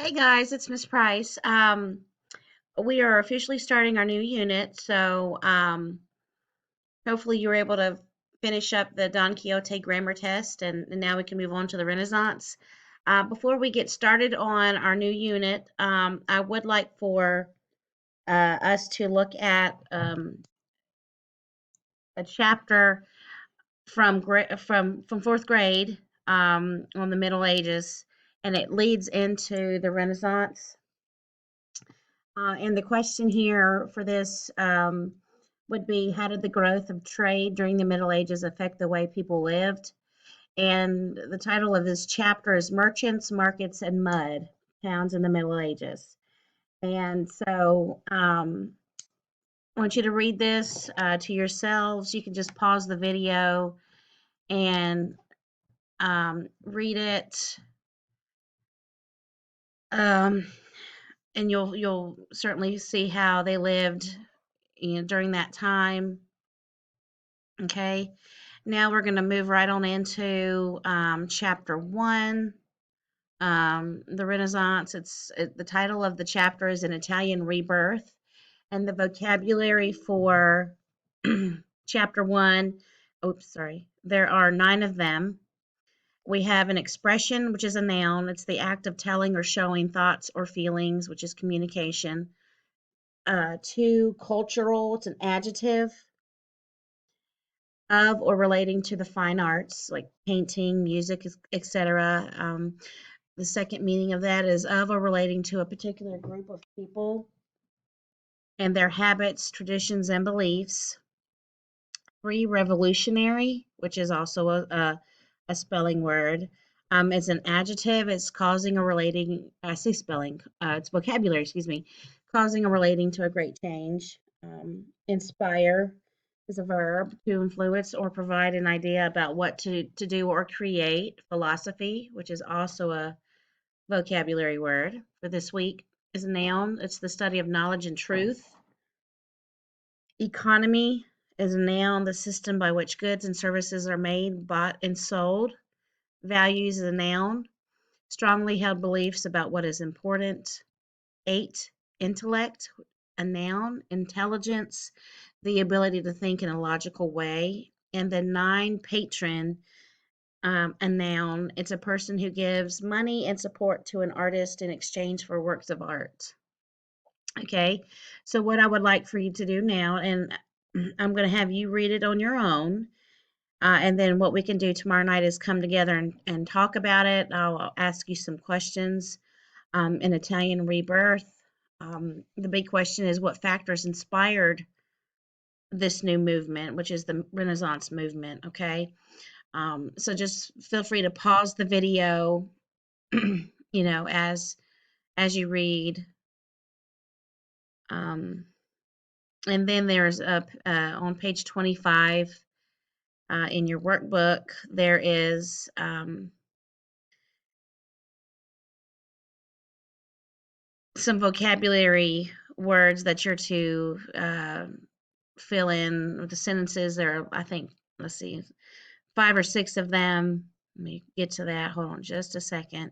Hey guys, it's Miss Price. We are officially starting our new unit, so hopefully you were able to finish up the Don Quixote grammar test, and now we can move on to the Renaissance. Before we get started on our new unit, I would like for us to look at a chapter from fourth grade on the Middle Ages, and it leads into the Renaissance. And the question here for this would be, how did the growth of trade during the Middle Ages affect the way people lived? And the title of this chapter is Merchants, Markets, and Mud, Towns in the Middle Ages. And so I want you to read this to yourselves. You can just pause the video and read it. Um, and you'll certainly see how they lived, during that time. Okay, now we're going to move right on into chapter one, the Renaissance. The title of the chapter is An Italian Rebirth, and the vocabulary for chapter one. Oops, sorry. There are 9 of them. We have an expression, which is a noun. It's the act of telling or showing thoughts or feelings, which is communication. 2, cultural. It's an adjective. Of or relating to the fine arts, like painting, music, etc. The second meaning of that is of or relating to a particular group of people and their habits, traditions, and beliefs. 3, revolutionary, which is also a spelling word. It's an adjective. It's causing or relating. I say spelling. It's vocabulary. Excuse me. Causing or relating to a great change. Inspire is a verb, to influence or provide an idea about what to do or create. Philosophy, which is also a vocabulary word for this week, is a noun. It's the study of knowledge and truth. Economy is a noun, the system by which goods and services are made, bought, and sold. Values is a noun, strongly held beliefs about what is important. 8, intellect, a noun, intelligence, the ability to think in a logical way. And then 9, patron, a noun. It's a person who gives money and support to an artist in exchange for works of art. Okay, so what I would like for you to do now, and I'm going to have you read it on your own. And then what we can do tomorrow night is come together and talk about it. I'll ask you some questions in Italian Rebirth. The big question is, what factors inspired this new movement, which is the Renaissance movement, okay? So just feel free to pause the video, as you read. And then there's on page 25 in your workbook, there is some vocabulary words that you're to fill in with the sentences. There are, I think, let's see, 5 or 6 of them. Let me get to that. Hold on just a second.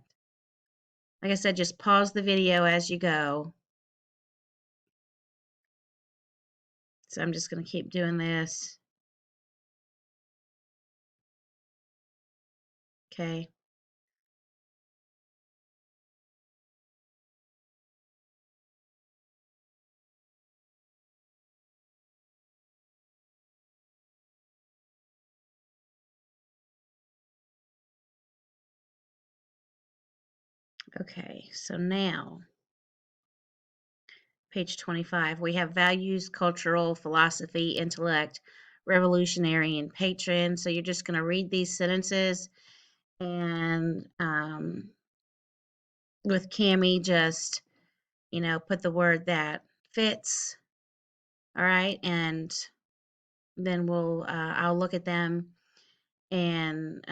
Like I said, just pause the video as you go. So I'm just going to keep doing this. Okay. Okay, so now, page 25, we have values, cultural, philosophy, intellect, revolutionary, and patron. So you're just going to read these sentences and with Cami, just, put the word that fits. All right, and then I'll look at them and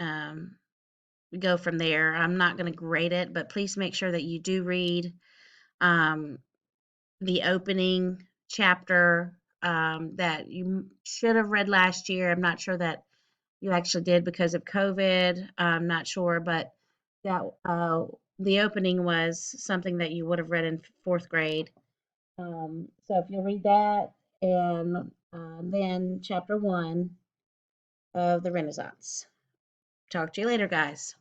go from there. I'm not going to grade it, but please make sure that you do read um, the opening chapter that you should have read last year. I'm not sure that you actually did because of COVID. I'm not sure, but that the opening was something that you would have read in fourth grade. So if you'll read that, and then chapter 1 of the Renaissance. Talk to you later, guys.